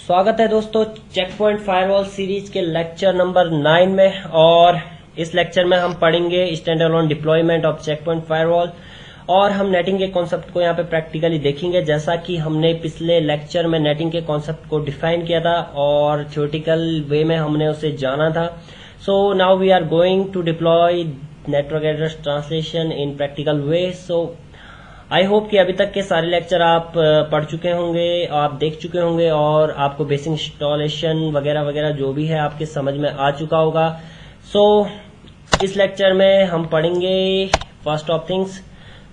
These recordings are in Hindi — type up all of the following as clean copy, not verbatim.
स्वागत है दोस्तों चेक पॉइंट फायरवॉल सीरीज के लेक्चर नंबर 9 में। और इस लेक्चर में हम पढ़ेंगे stand alone deployment of Check Point firewall और हम नेटिंग के कॉन्सेप्ट को यहाँ पे प्रैक्टिकली देखेंगे। जैसा कि हमने पिछले लेक्चर में नेटिंग के कॉन्सेप्ट को डिफाइन किया था और थ्योरेटिकल वे में हमने उसे जाना था। So now we are going to deploy network address translation in practical way. So I hope कि अभी तक के सारे लेक्चर आप पढ़ चुके होंगे, आप देख चुके होंगे और आपको बेसिक इंस्टॉलेशन वगैरह वगैरह जो भी है आपके समझ में आ चुका होगा। सो इस लेक्चर में हम पढ़ेंगे फर्स्ट ऑफ थिंग्स,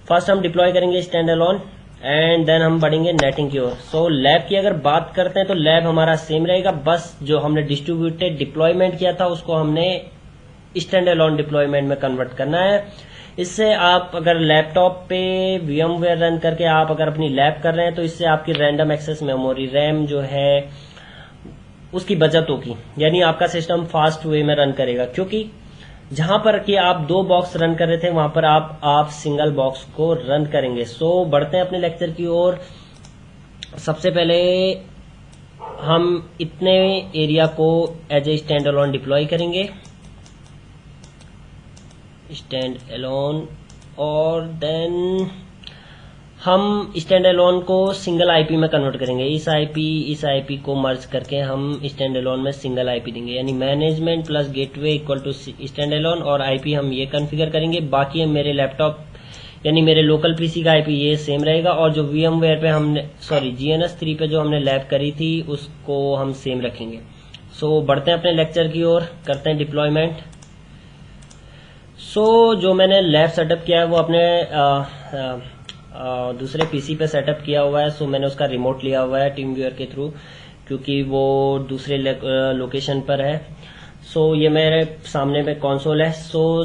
फर्स्ट हम डिप्लॉय करेंगे स्टैंड अलोन एंड देन हम बढ़ेंगे नेटिंग की ओर। सो लैब की अगर बात करते हैं तो लैब हमारा सेम रहेगा, बस जो हमने डिस्ट्रीब्यूटेड डिप्लॉयमेंट किया था उसको हमने स्टैंड अलोन डिप्लॉयमेंट में कन्वर्ट करना है। इससे आप अगर लैपटॉप पे VMware रन करके आप अगर अपनी लैब कर रहे हैं तो इससे आपकी रैंडम एक्सेस मेमोरी रैम जो है उसकी बचत होगी, यानी आपका सिस्टम फास्ट वे में रन करेगा। क्योंकि जहां पर कि आप 2 बॉक्स रन कर रहे थे वहां पर आप सिंगल बॉक्स को रन करेंगे। सो बढ़ते हैं अपने लेक्चर की ओर। सबसे पहले हम इतने एरिया को as a stand alone deploy करेंगे, स्टैंड अलोन, और देन हम स्टैंड अलोन को सिंगल आईपी में कन्वर्ट करेंगे। इस आईपी को मर्ज करके हम स्टैंड अलोन में सिंगल आईपी देंगे, यानी management plus gateway equal to stand alone, और आईपी हम ये कॉन्फ़िगर करेंगे। बाकी मेरे लैपटॉप यानी मेरे लोकल पीसी का आईपी ये सेम रहेगा, और जो VMware पे हमने GNS3 पे जो हमने लैब करी थी उसको हम सेम रखेंगे। सो बढ़ते हैं अपने लेक्चर की ओर, करते हैं डिप्लॉयमेंट। जो मैंने लैब सेटअप किया है वो अपने दूसरे पीसी पे सेटअप किया हुआ है। सो मैंने उसका रिमोट लिया हुआ है टीम व्यूअर के थ्रू, क्योंकि वो दूसरे लोकेशन पर है। ये मेरे सामने में कंसोल है।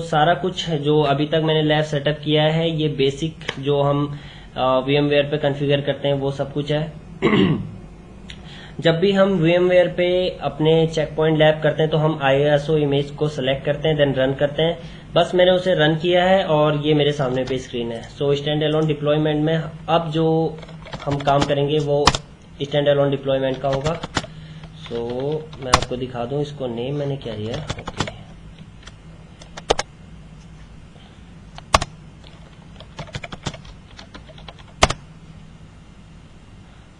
सारा कुछ जो अभी तक मैंने लैब सेटअप किया है ये बेसिक जो हम VMware पे कॉन्फ़िगर करते हैं वो सब कुछ है। जब भी हम VMware पे अपने चेक पॉइंट लैब करते हैं तो हम ISO इमेज को सिलेक्ट करते हैं, देन रन करते हैं। बस मैंने उसे रन किया है और ये मेरे सामने पे स्क्रीन है। स्टैंड अलोन डिप्लॉयमेंट में अब जो हम काम करेंगे वो स्टैंड अलोन डिप्लॉयमेंट का होगा। मैं आपको दिखा दूं, इसको नेम मैंने क्या दिया है।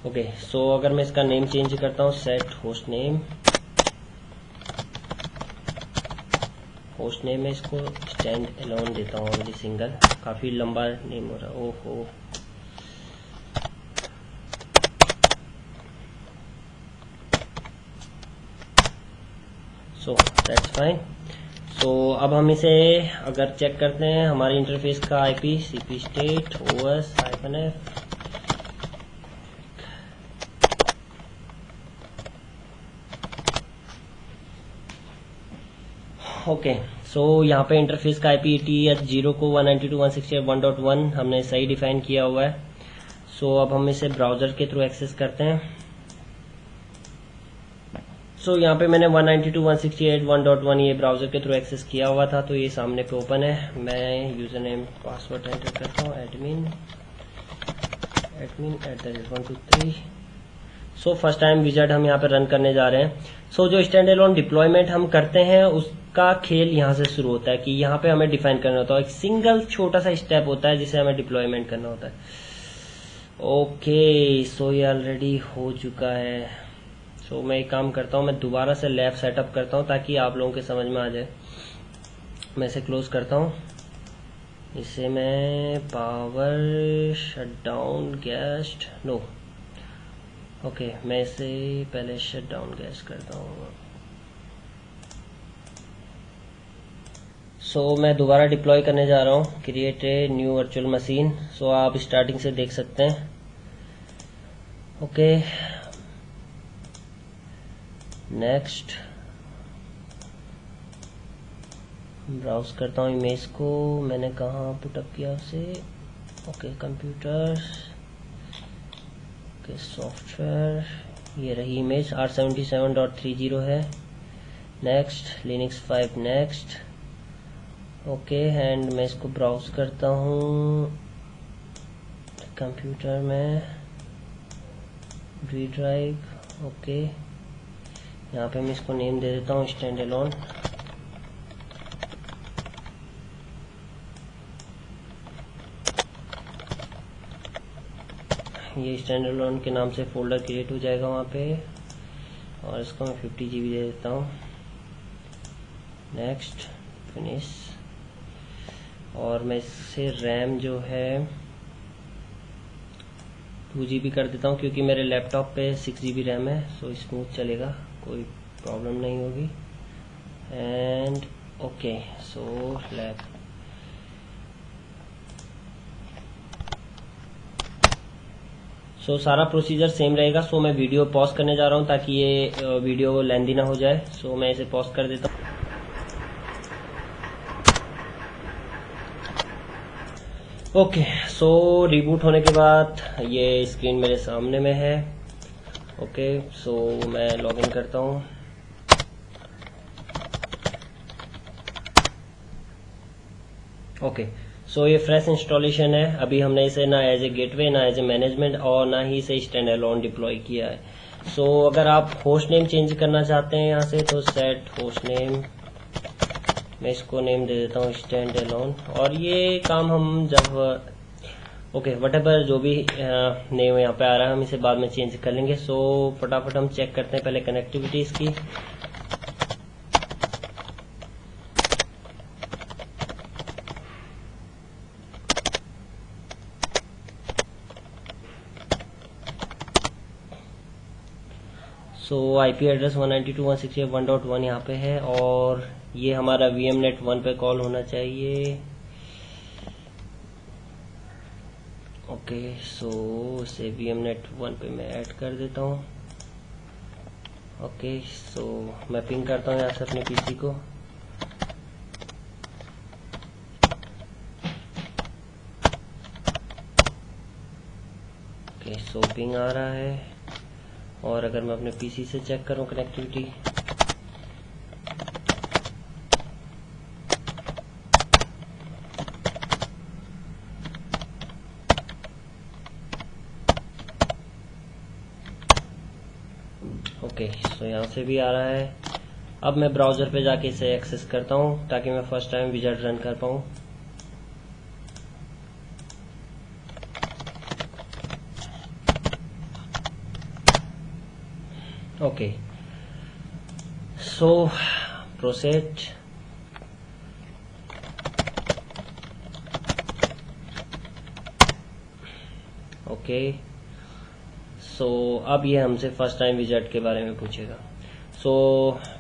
ओके, अगर मैं इसका नेम चेंज करता हूँ, सेट होस्ट नेम में इसको स्टैंड अलोन देता हूँ, ऑलरेडी सिंगल, काफी लंबा नेम हो रहा है। ओहो, दैट्स फाइन। अब हम इसे अगर चेक करते हैं, हमारे इंटरफेस का IP cp state os-f। Okay, यहाँ पे इंटरफेस का आईपी TH0 को 192.168.1.1 हमने सही डिफाइन किया हुआ है। अब हम इसे ब्राउजर के थ्रू एक्सेस करते हैं। यहाँ पे मैंने 192.168.1.1 ये ब्राउजर के थ्रू एक्सेस किया हुआ था, तो ये सामने पे ओपन है। मैं यूजर नेम पासवर्ड एंटर करता हूँ, admin @123। फर्स्ट टाइम विजिट हम यहाँ पे रन करने जा रहे हैं। जो स्टैंड अलोन डिप्लॉयमेंट हम करते हैं उसका खेल यहाँ से शुरू होता है कि यहाँ पे हमें डिफाइन करना होता है, एक सिंगल छोटा सा स्टेप होता है जिसे हमें डिप्लॉयमेंट करना होता है। ओके, ये ऑलरेडी हो चुका है। मैं एक काम करता हूँ, मैं दोबारा से लैब सेटअप करता हूँ ताकि आप लोगों के समझ में आ जाए। मैं इसे क्लोज करता हूँ, इसे मैं पावर शटडाउन गेस्ट ओके, मैं इसे पहले शट डाउन गैस करता हूँ। मैं दोबारा डिप्लॉय करने जा रहा हूँ, create a new virtual machine. आप स्टार्टिंग से देख सकते हैं। ओके, नेक्स्ट ब्राउज करता हूँ इमेज को, मैंने कहाँ पुटअप किया उसे। ओके, कंप्यूटर, सॉफ्टवेयर, ये रही इमेज 877.30 है। Next, Linux 5 next. Okay, and मैं इसको ब्राउज करता हूँ कंप्यूटर में, डी ड्राइव। ओके, यहाँ पे मैं इसको नेम दे देता हूँ स्टैंड अलोन। ये स्टैंड अलोन के नाम से फोल्डर क्रिएट हो जाएगा वहाँ पे, और इसको मैं 50 GB दे देता हूँ। Next, finish. और मैं इससे रैम जो है 2 GB कर देता हूँ, क्योंकि मेरे लैपटॉप पे 6 GB रैम है, सो स्मूथ चलेगा, कोई प्रॉब्लम नहीं होगी। एंड ओके, सो लैप सारा प्रोसीजर सेम रहेगा। सो मैं वीडियो पॉज करने जा रहा हूँ ताकि ये वीडियो लेंदी ना हो जाए। सो मैं इसे पॉज कर देता हूँ। ओके, सो रिबूट होने के बाद ये स्क्रीन मेरे सामने में है। ओके, सो मैं लॉगिन करता हूँ। ओके, सो ये फ्रेश इंस्टॉलेशन है। अभी हमने इसे ना एज ए गेटवे, ना एज ए मैनेजमेंट, और ना ही इसे स्टैंड अलोन डिप्लॉय किया है। सो अगर आप होस्ट नेम चेंज करना चाहते हैं यहाँ से, तो सेट होस्ट नेम, मैं इसको नेम दे देता हूँ स्टैंड अलोन। और ये काम हम जब ओके व्हाटएवर जो भी नेम यहाँ पे आ रहा है, हम इसे बाद में चेंज कर लेंगे। सो फटाफट हम चेक करते हैं पहले कनेक्टिविटी इसकी। सो आईपी एड्रेस 192.168.1.1 यहाँ पे है, और ये हमारा VMNet 1 पे कॉल होना चाहिए। ओके, सो इसे VMNet 1 पे मैं ऐड कर देता हूँ। ओके, सो मैं पिंग करता हूँ यहाँ से अपने पीसी को। ओके, सो पिंग आ रहा है। और अगर मैं अपने पीसी से चेक करूं कनेक्टिविटी, ओके, सो यहाँ से भी आ रहा है। अब मैं ब्राउजर पे जाके इसे एक्सेस करता हूँ ताकि मैं फर्स्ट टाइम विजार्ड रन कर पाऊँ। ओके, सो प्रोसेड। ओके, सो अब ये हमसे फर्स्ट टाइम विजार्ड के बारे में पूछेगा। सो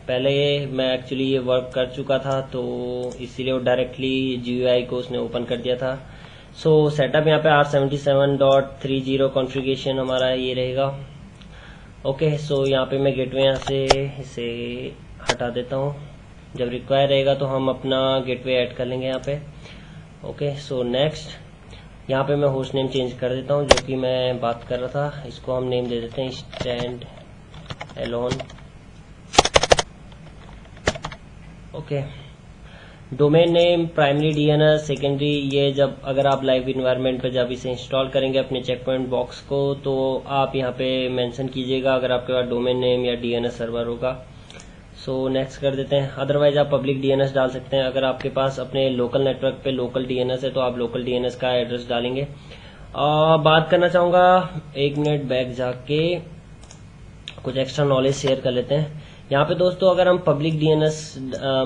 पहले मैं एक्चुअली ये वर्क कर चुका था, तो इसीलिए वो डायरेक्टली GUI को उसने ओपन कर दिया था। सो सेटअप यहाँ पे R77.30 कॉन्फ़िगरेशन हमारा ये रहेगा। ओके, सो यहाँ पे मैं गेटवे यहाँ से इसे हटा देता हूँ। जब रिक्वायर रहेगा तो हम अपना गेटवे ऐड कर लेंगे यहाँ पे। ओके, सो नेक्स्ट, यहाँ पे मैं होस्ट नेम चेंज कर देता हूँ जो कि मैं बात कर रहा था। इसको हम नेम दे देते हैं stand alone. Okay, domain name, primary DNS, secondary, ये जब अगर आप लाइव इन्वायरमेंट पे जब इसे इंस्टॉल करेंगे अपने चेकपॉइंट बॉक्स को, तो आप यहाँ पे मेंशन कीजिएगा अगर आपके पास डोमेन नेम या DNS सर्वर होगा। सो नेक्स्ट कर देते हैं। अदरवाइज आप पब्लिक DNS डाल सकते हैं। अगर आपके पास अपने लोकल नेटवर्क पे लोकल DNS है तो आप लोकल DNS का एड्रेस डालेंगे। बात करना चाहूँगा, 1 मिनट बैक जाके कुछ एक्स्ट्रा नॉलेज शेयर कर लेते हैं। यहाँ पे दोस्तों अगर हम पब्लिक DNS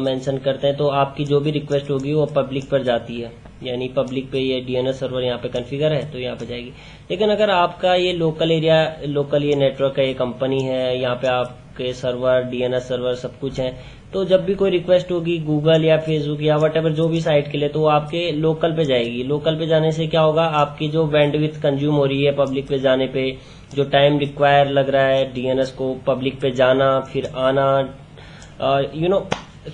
मेंशन करते हैं तो आपकी जो भी रिक्वेस्ट होगी वो पब्लिक पर जाती है, यानी पब्लिक पे ये DNS सर्वर यहाँ पे कॉन्फ़िगर है तो यहाँ पे जाएगी। लेकिन अगर आपका ये लोकल एरिया, लोकल ये नेटवर्क है, ये कंपनी है, यहाँ पे आपके सर्वर, DNS सर्वर सब कुछ है, तो जब भी कोई रिक्वेस्ट होगी गूगल या फेसबुक या व्हाटएवर जो भी साइट के लिए, तो वो आपके लोकल पे जाएगी। लोकल पे जाने से क्या होगा, आपकी जो बैंडविड्थ कंज्यूम हो रही है पब्लिक पे जाने पे, जो टाइम रिक्वायर लग रहा है DNS को पब्लिक पे जाना फिर आना,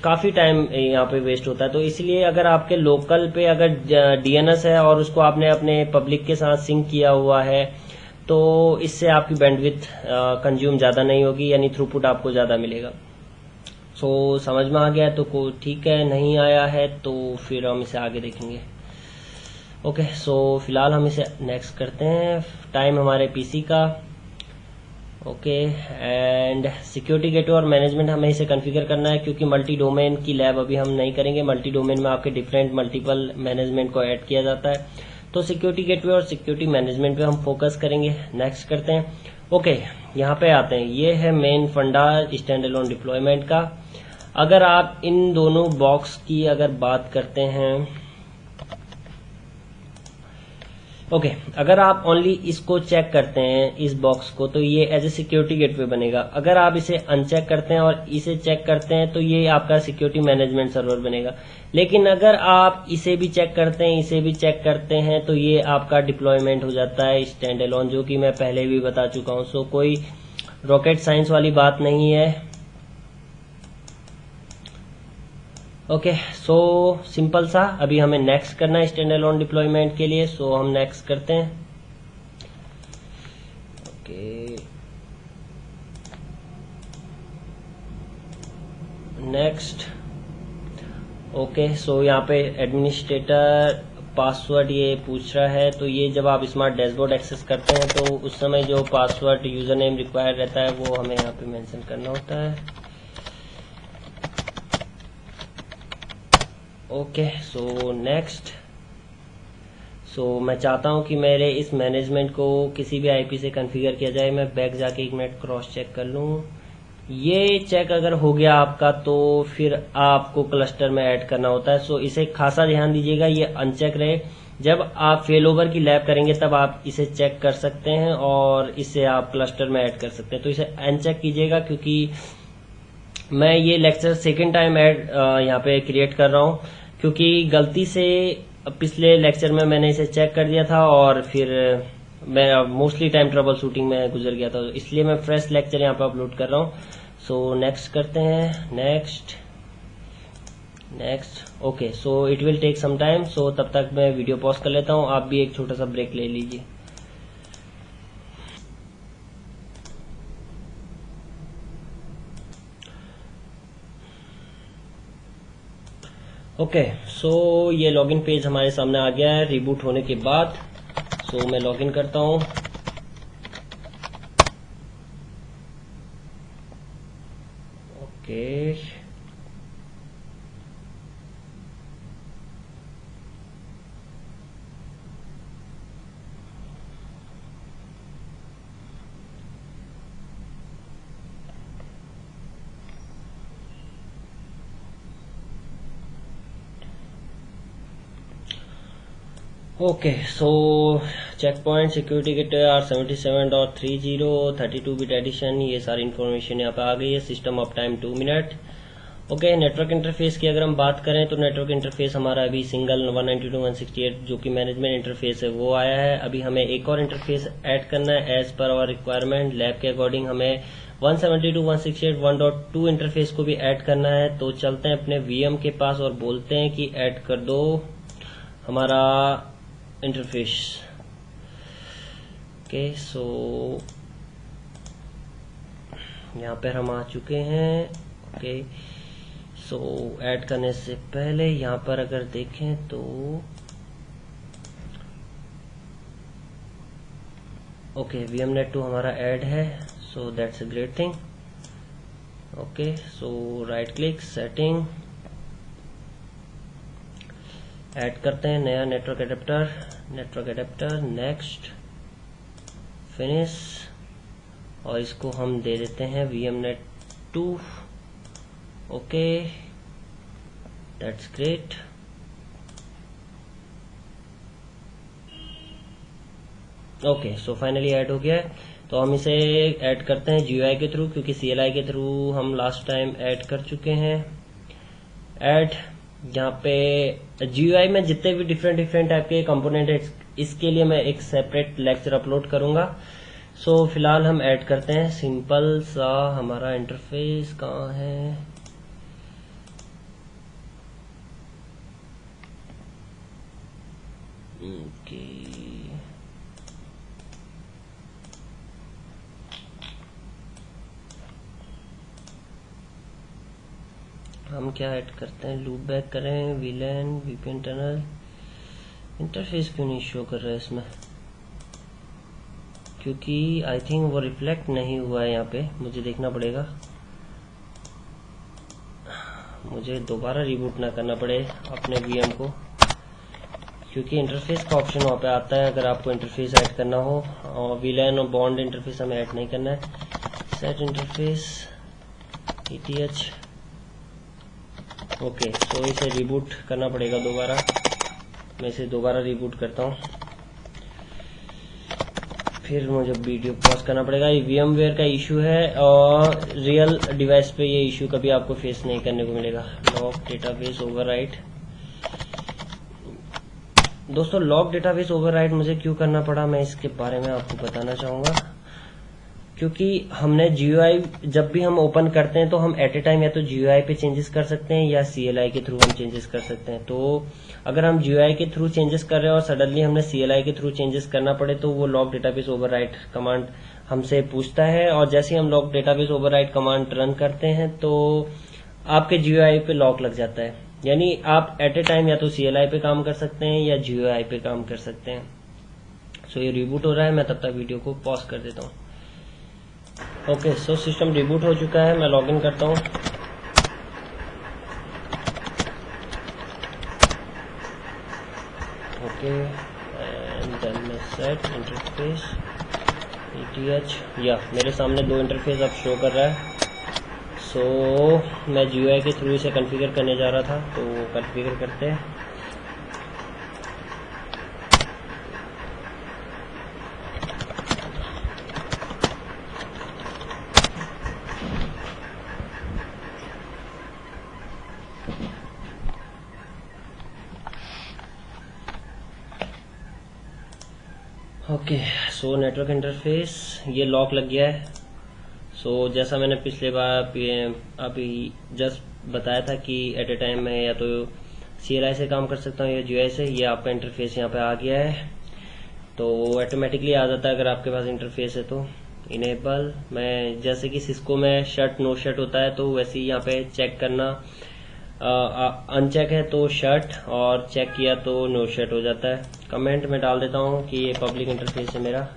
काफी टाइम यहाँ पे वेस्ट होता है। तो इसलिए अगर आपके लोकल पे अगर DNS है और उसको आपने अपने पब्लिक के साथ सिंक किया हुआ है, तो इससे आपकी बैंडविड्थ कंज्यूम ज्यादा नहीं होगी, यानी थ्रूपुट आपको ज्यादा मिलेगा। सो समझ में आ गया है तो ठीक है, नहीं आया है तो फिर हम इसे आगे देखेंगे। ओके, सो फिलहाल हम इसे नेक्स्ट करते हैं। टाइम हमारे पीसी का ओके। एंड सिक्योरिटी गेटवे और मैनेजमेंट हमें इसे कॉन्फ़िगर करना है, क्योंकि मल्टी डोमेन की लैब अभी हम नहीं करेंगे। मल्टी डोमेन में आपके डिफरेंट मल्टीपल मैनेजमेंट को ऐड किया जाता है, तो सिक्योरिटी गेटवे और सिक्योरिटी मैनेजमेंट पे हम फोकस करेंगे। नेक्स्ट करते हैं। ओके, यहाँ पे आते हैं। ये है मेन फंडा स्टैंड अलोन डिप्लॉयमेंट का। अगर आप इन दोनों बॉक्स की अगर बात करते हैं, ओके, अगर आप ओनली इसको चेक करते हैं इस बॉक्स को, तो ये एज ए सिक्योरिटी गेटवे बनेगा। अगर आप इसे अनचेक करते हैं और इसे चेक करते हैं, तो ये आपका सिक्योरिटी मैनेजमेंट सर्वर बनेगा। लेकिन अगर आप इसे भी चेक करते हैं, इसे भी चेक करते हैं, तो ये आपका डिप्लॉयमेंट हो जाता है स्टैंड अलोन, जो कि मैं पहले भी बता चुका हूं। सो कोई रॉकेट साइंस वाली बात नहीं है। ओके, सो सिंपल सा। अभी हमें नेक्स्ट करना है स्टैंड अलोन डिप्लॉयमेंट के लिए, सो हम नेक्स्ट करते हैं। Okay, next. ओके, सो यहाँ पे एडमिनिस्ट्रेटर पासवर्ड ये पूछ रहा है, तो ये जब आप स्मार्ट डैशबोर्ड एक्सेस करते हैं, तो उस समय जो पासवर्ड यूजर नेम रिक्वायर्ड रहता है वो हमें यहाँ पे मेंशन करना होता है। Okay, so next. सो मैं चाहता हूं कि मेरे इस मैनेजमेंट को किसी भी आईपी से कॉन्फ़िगर किया जाए। मैं बैक जाके एक मिनट क्रॉस चेक कर लूं। ये चेक अगर हो गया आपका, तो फिर आपको क्लस्टर में ऐड करना होता है। सो इसे खासा ध्यान दीजिएगा, ये अनचेक रहे। जब आप फेल ओवर की लैब करेंगे तब आप इसे चेक कर सकते हैं और इसे आप क्लस्टर में ऐड कर सकते हैं। तो इसे अनचेक कीजिएगा, क्योंकि मैं ये लेक्चर सेकेंड टाइम ऐड यहाँ पे क्रिएट कर रहा हूँ, क्योंकि गलती से पिछले लेक्चर में मैंने इसे चेक कर दिया था और फिर मैं मोस्टली टाइम ट्रबल शूटिंग में गुजर गया था, इसलिए मैं फ्रेश लेक्चर यहाँ पे अपलोड कर रहा हूँ। सो नेक्स्ट करते हैं। Next, next. Okay, so it will take some time. So तब तक मैं वीडियो पॉज कर लेता हूँ, आप भी एक छोटा सा ब्रेक ले लीजिए। ओके, सो ये लॉगिन पेज हमारे सामने आ गया है रिबूट होने के बाद। सो मैं लॉगिन करता हूँ। Okay, okay, so Check Point security gate R77.30 32 bit edition, ये सारी इन्फॉर्मेशन यहाँ पे आ गई है। System of time 2 minute. Okay, network interface की अगर हम बात करें, तो नेटवर्क इंटरफेस हमारा अभी सिंगल 192.168 जो कि मैनेजमेंट इंटरफेस है वो आया है। अभी हमें एक और इंटरफेस ऐड करना है as per our requirement. Lab के अकॉर्डिंग हमें 172.168.1.2 इंटरफेस को भी ऐड करना है। तो चलते हैं अपने वीएम के पास और बोलते हैं कि ऐड कर दो हमारा इंटरफेस। ओके, सो यहाँ पर हम आ चुके हैं। ओके, सो ऐड करने से पहले यहाँ पर अगर देखें तो ओके, VMnet2 हमारा ऐड है। So that's a great thing. Okay, so right click, setting, add करते हैं नया नेटवर्क एडेप्टर। नेक्स्ट, फिनिश, और इसको हम दे देते हैं VMnet2। Okay, that's great. Okay, so finally add हो गया है। तो हम इसे ऐड करते हैं GUI के थ्रू, क्योंकि CLI के थ्रू हम लास्ट टाइम ऐड कर चुके हैं। ऐड, यहाँ पे GUI में जितने भी डिफरेंट टाइप के कंपोनेंट है, इसके लिए मैं एक सेपरेट लेक्चर अपलोड करूंगा। सो फिलहाल हम ऐड करते हैं सिंपल सा हमारा इंटरफेस। कहाँ है? ओके, हम क्या ऐड करते हैं? लूप बैक करें, VLAN, VPN टनल। इंटरफेस क्यों नहीं शो कर रहा है इसमें? क्योंकि आई थिंक वो रिफ्लेक्ट नहीं हुआ है यहाँ पे, मुझे देखना पड़ेगा, मुझे दोबारा रिबूट ना करना पड़े अपने वीएम को, क्योंकि इंटरफेस का ऑप्शन वहाँ पे आता है अगर आपको इंटरफेस ऐड करना हो, और वीलैन और बॉन्ड इंटरफेस हमें ऐड नहीं करना है। Set interface ETH, okay. So इसे रिबूट करना पड़ेगा दोबारा, मैं इसे दोबारा रिबूट करता हूँ, फिर मुझे वीडियो पॉज करना पड़ेगा। ये VMware का इशू है और रियल डिवाइस पे ये इशू कभी आपको फेस नहीं करने को मिलेगा। लॉग डेटाबेस ओवरराइट, दोस्तों लॉग डेटाबेस ओवरराइट मुझे क्यों करना पड़ा, मैं इसके बारे में आपको बताना चाहूँगा। क्योंकि हमने GUI जब भी हम ओपन करते हैं तो हम एट ए टाइम या तो GUI पे चेंजेस कर सकते हैं या CLI के थ्रू हम चेंजेस कर सकते हैं। तो अगर हम GUI के थ्रू चेंजेस कर रहे हैं और सडनली हमने CLI के थ्रू चेंजेस करना पड़े तो वो लॉग डेटाबेस ओवरराइट कमांड हमसे पूछता है, और जैसे ही हम log database overwrite command run करते हैं तो आपके GUI पे लॉक लग जाता है। यानी आप एट ए टाइम या तो CLI पे काम कर सकते हैं या GUI पे काम कर सकते हैं। सो ये रिबूट हो रहा है, मैं तब तक वीडियो को पॉज कर देता हूँ। ओके, सो सिस्टम रिबूट हो चुका है, मैं लॉगिन करता हूँ। ओके, एंड देन मैं सेट इंटरफेस ETH, या मेरे सामने दो इंटरफेस अब शो कर रहा है। सो मैं GUI के थ्रू इसे कॉन्फ़िगर करने जा रहा था, तो कॉन्फ़िगर करते हैं। ओके, सो नेटवर्क इंटरफेस ये लॉक लग गया है। सो जैसा मैंने पिछले बार अभी जस्ट बताया था कि एट ए टाइम में या तो CLI से काम कर सकता हूँ या GUI से, ये आपका इंटरफेस यहाँ पे आ गया है, तो ऑटोमेटिकली आ जाता है अगर आपके पास इंटरफेस है तो। इनेबल, मैं जैसे कि सिस्को में शट नो शट होता है तो वैसे ही यहाँ पे चेक करना, अनचेक है तो शट और चेक किया तो नो शट हो जाता है। कमेंट में डाल देता हूँ कि ये पब्लिक इंटरफेस है मेरा,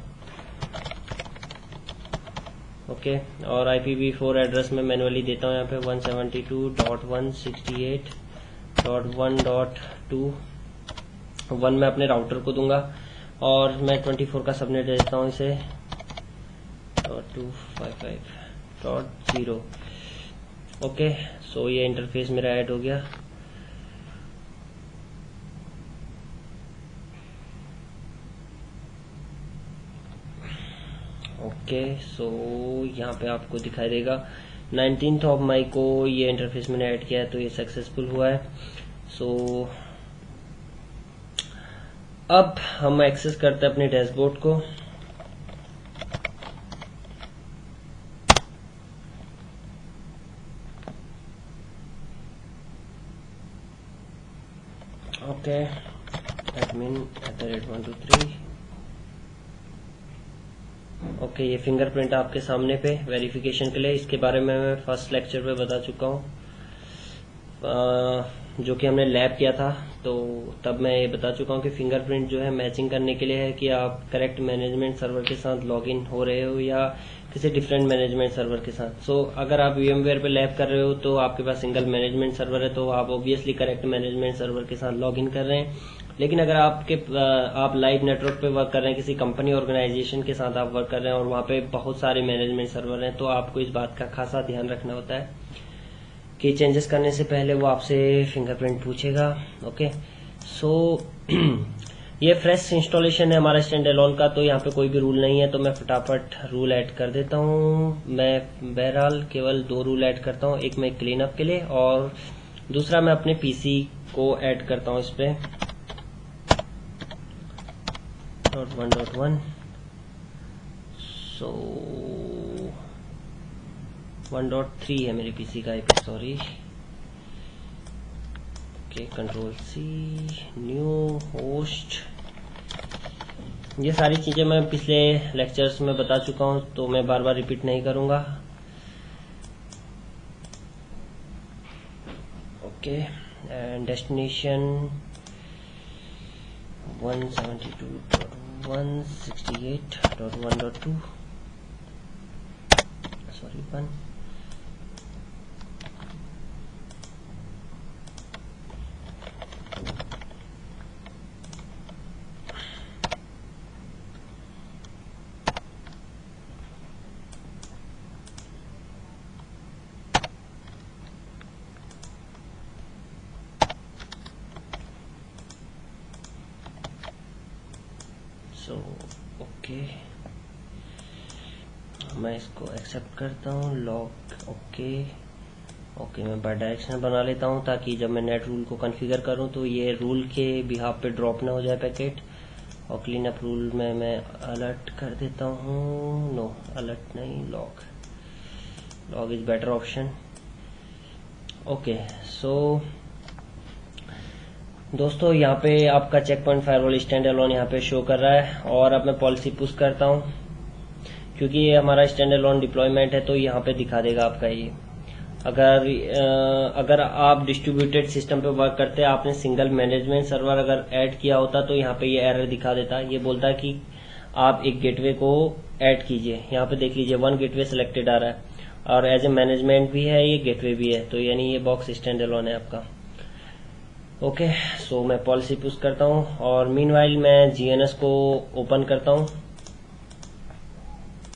ओके। और IPv4 एड्रेस में मैनुअली देता हूँ यहाँ पे 172.168.1.2 1 मैं अपने राउटर को दूंगा, और मैं 24 का सबनेट दे देता हूँ इसे .255.0। ओके, सो ये इंटरफेस मेरा ऐड हो गया। ओके, सो यहाँ पे आपको दिखाई देगा 19th ऑफ मई को ये इंटरफेस मैंने ऐड किया है, तो ये सक्सेसफुल हुआ है। सो अब हम एक्सेस करते हैं अपने डैशबोर्ड को। Okay, admin@123। ओके, ये फिंगरप्रिंट आपके सामने पे वेरिफिकेशन के लिए, इसके बारे में मैं फर्स्ट लेक्चर पे बता चुका हूँ, जो कि हमने लैब किया था, तो तब मैं ये बता चुका हूँ कि फिंगरप्रिंट जो है मैचिंग करने के लिए है कि आप करेक्ट मैनेजमेंट सर्वर के साथ लॉगिन हो रहे हो या किसी डिफरेंट मैनेजमेंट सर्वर के साथ। सो अगर आप VMware पे लैब कर रहे हो तो आपके पास सिंगल मैनेजमेंट सर्वर है, तो आप ऑब्वियसली करेक्ट मैनेजमेंट सर्वर के साथ लॉगिन कर रहे हैं। लेकिन अगर आप लाइव नेटवर्क पे वर्क कर रहे हैं, किसी कंपनी ऑर्गेनाइजेशन के साथ आप वर्क कर रहे हैं और वहाँ पे बहुत सारे मैनेजमेंट सर्वर हैं, तो आपको इस बात का खासा ध्यान रखना होता है कि चेंजेस करने से पहले वो आपसे फिंगरप्रिंट पूछेगा। ओके, सो ये फ्रेश इंस्टॉलेशन है हमारा स्टैंड अलोन का, तो यहाँ पे कोई भी रूल नहीं है, तो मैं फटाफट रूल ऐड कर देता हूँ। मैं बहरहाल केवल 2 रूल ऐड करता हूँ, एक मैं क्लीन अप के लिए और दूसरा मैं अपने PC को ऐड करता हूँ इस पे। .1.1 सो 1.3 है मेरे PC का IP, sorry. Okay, Ctrl+C, new host. ये सारी चीजें मैं पिछले लेक्चर्स में बता चुका हूँ, तो मैं बार बार रिपीट नहीं करूंगा। Okay, and destination 172.168.1.2 168.1.2 sorry 1 so okay मैं इसको एक्सेप्ट करता हूँ लॉग ओके मैं बाय डायरेक्शनल बना लेता हूँ ताकि जब मैं नेट रूल को कॉन्फ़िगर करूँ तो ये रूल के बिहाफ पे ड्रॉप ना हो जाए पैकेट। और क्लीन अप रूल में मैं अलर्ट कर देता हूँ, नो अलर्ट नहीं, log is better option. Okay so दोस्तों यहाँ पे आपका Check Point firewall stand alone यहाँ पे शो कर रहा है। और अब मैं पॉलिसी पुश करता हूँ क्योंकि ये हमारा स्टैंड अलोन डिप्लॉयमेंट है तो यहाँ पे दिखा देगा आपका ये। अगर आप डिस्ट्रीब्यूटेड सिस्टम पे वर्क करते हैं, आपने सिंगल मैनेजमेंट सर्वर अगर ऐड किया होता तो यहाँ पे ये एरर दिखा देता। ये बोलता है कि आप एक गेटवे को ऐड कीजिए। यहाँ पे देख लीजिए 1 गेटवे सिलेक्टेड आ रहा है और एज ए मैनेजमेंट भी है, ये गेटवे भी है, तो यानी ये बॉक्स स्टैंड अलोन है आपका। ओके सो मैं पॉलिसी पुश करता हूँ और मीनवाइल मैं जीएनएस को ओपन करता हूँ।